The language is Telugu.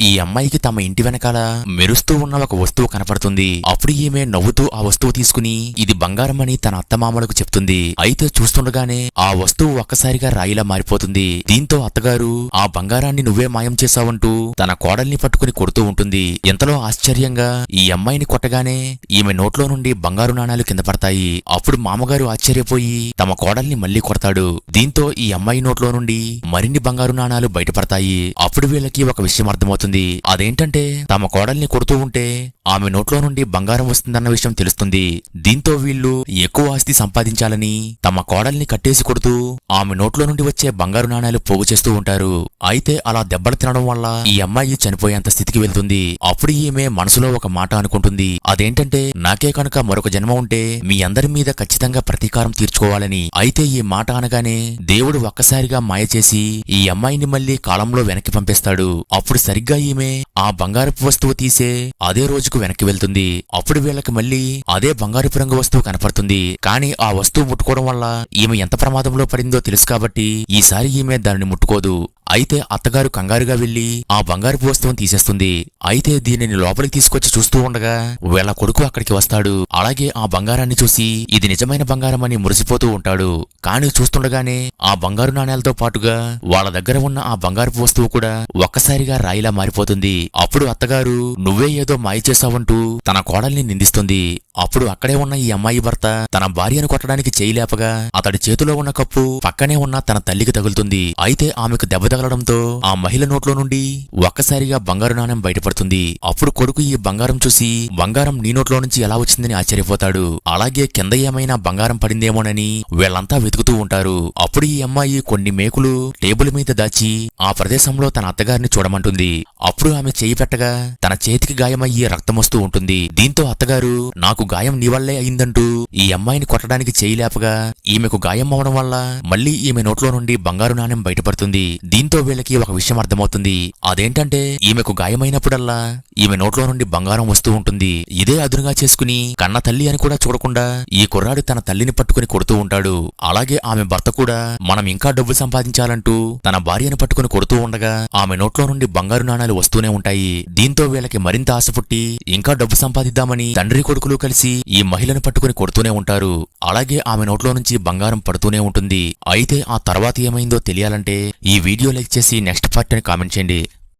ఈ అమ్మాయికి తమ ఇంటి వెనకాల మెరుస్తూ ఉన్న ఒక వస్తువు కనపడుతుంది. అప్పుడు ఈమె నవ్వుతూ ఆ వస్తువు తీసుకుని ఇది బంగారం అని తన అత్తమామలకు చెప్తుంది. అయితే చూస్తుండగానే ఆ వస్తువు ఒక్కసారిగా రాయిలా మారిపోతుంది. దీంతో అత్తగారు ఆ బంగారాన్ని నువ్వే మాయం చేశావంటూ తన కోడల్ని పట్టుకుని కొడుతూ ఉంటుంది. ఎంతలో ఆశ్చర్యంగా ఈ అమ్మాయిని కొట్టగానే ఈమె నోట్లో నుండి బంగారు నాణాలు కింద పడతాయి. అప్పుడు మామగారు ఆశ్చర్యపోయి తమ కోడల్ని మళ్లీ కొడతాడు. దీంతో ఈ అమ్మాయి నోట్లో నుండి మరిన్ని బంగారు నాణాలు బయటపడతాయి. అప్పుడు వీళ్ళకి ఒక విషయం అర్థమవుతుంది. అదేంటంటే తమ కోడల్ని కొడుతూ ఉంటే ఆమె నోట్లో నుండి బంగారం వస్తుందన్న విషయం తెలుస్తుంది. దీంతో వీళ్ళు ఎక్కువ ఆస్తి సంపాదించాలని తమ కోడల్ని కట్టేసి కొడుతూ ఆమె నోట్లో నుండి వచ్చే బంగారు నాణాలు పోగు చేస్తూ ఉంటారు. అయితే అలా దెబ్బలు తినడం వల్ల ఈ అమ్మాయి చనిపోయేంత స్థితికి వెళ్తుంది. అప్పుడు ఈమె మనసులో ఒక మాట అనుకుంటుంది. అదేంటంటే నాకే కనుక మరొక జన్మ ఉంటే మీ అందరి మీద ఖచ్చితంగా ప్రతీకారం తీర్చుకోవాలని. అయితే ఈ మాట అనగానే దేవుడు ఒక్కసారిగా మాయ చేసి ఈ అమ్మాయిని మళ్లీ కాలంలో వెనక్కి పంపిస్తాడు. అప్పుడు సరిగ్గా ఈమె ఆ బంగారపు వస్తువు తీసే అదే రోజుకు వెనక్కి వెళ్తుంది. అప్పుడు వీళ్ళకి మళ్లీ అదే బంగారపు రంగు వస్తువు కనపడుతుంది. కానీ ఆ వస్తువు ముట్టుకోవడం వల్ల ఈమె ఎంత ప్రమాదంలో పడిందో తెలుసు కాబట్టి ఈసారి ఈమె దానిని ముట్టుకోదు. అయితే అత్తగారు కంగారుగా వెళ్లి ఆ బంగారపు వస్తువును తీసేస్తుంది. అయితే దీనిని లోపలికి తీసుకొచ్చి చూస్తూ ఉండగా వీళ్ళ కొడుకు అక్కడికి వస్తాడు. అలాగే ఆ బంగారాన్ని చూసి ఇది నిజమైన బంగారం అని మురిసిపోతూ ఉంటాడు. కానీ చూస్తుండగానే ఆ బంగారు నాణేలతో పాటుగా వాళ్ళ దగ్గర ఉన్న ఆ బంగారపు వస్తువు కూడా ఒక్కసారిగా రాయిలా మారిపోతుంది. అప్పుడు అత్తగారు నువ్వే ఏదో మాయ చేశావంటూ తన కోడల్ని నిందిస్తుంది. అప్పుడు అక్కడే ఉన్న ఈ అమ్మాయి భర్త తన భార్యను కొట్టడానికి చేయలేపగా అతడి చేతిలో ఉన్న కప్పు పక్కనే ఉన్న తన తల్లికి తగులుతుంది. అయితే ఆమెకు దెబ్బ తగలడంతో ఆ మహిళ నోట్లో నుండి ఒక్కసారిగా బంగారు నాణెం బయటపడుతుంది. అప్పుడు కొడుకు ఈ బంగారం చూసి బంగారం నీ నోట్లో నుంచి ఎలా వచ్చిందని ఆశ్చర్యపోతాడు. అలాగే కింద ఏమైనా బంగారం పడిందేమోనని వీళ్లంతా వెతుకుతూ ఉంటారు. అప్పుడు ఈ అమ్మాయి కొన్ని మేకులు టేబుల్ మీద దాచి ఆ ప్రదేశంలో తన అత్తగారిని చూడమంటుంది. అప్పుడు ఆమె చేయి పెట్టగా తన చేతికి గాయమయ్యి రక్తమొస్తూ ఉంటుంది. దీంతో అత్తగారు నాకు గాయం నీ వల్లే అయిందంటూ ఈ అమ్మాయిని కొట్టడానికి చేయలేపగా ఈమెకు గాయం అవడం వల్ల మళ్లీ ఈమె నోట్లో నుండి బంగారు నాణెం బయటపడుతుంది. దీంతో వీళ్ళకి ఒక విషయం అర్థమవుతుంది. అదేంటంటే ఈమెకు గాయమైనప్పుడల్లా ఈమె నోట్లో నుండి బంగారం వస్తూ ఉంటుంది. ఇదే అదునుగా చేసుకుని కన్న తల్లి అని కూడా చూడకుండా ఈ కుర్రాడు తన తల్లిని పట్టుకుని కొడుతూ ఉంటాడు. అలాగే ఆమె భర్త కూడా మనం ఇంకా డబ్బు సంపాదించాలంటూ తన భార్యను పట్టుకుని కొడుతూ ఉండగా ఆమె నోట్లో నుండి బంగారు నాణాలు వస్తూనే ఉంటాయి. దీంతో వీళ్ళకి మరింత ఆశ పుట్టి ఇంకా డబ్బు సంపాదిద్దామని తండ్రి కొడుకులు కలిసి ఈ మహిళను పట్టుకుని కొడుతూనే ఉంటారు. అలాగే ఆమె నోట్లో నుంచి బంగారం పడుతూనే ఉంటుంది. అయితే ఆ తర్వాత ఏమైందో తెలియాలంటే ఈ వీడియో లైక్ చేసి నెక్స్ట్ పార్ట్ అని కామెంట్ చేయండి.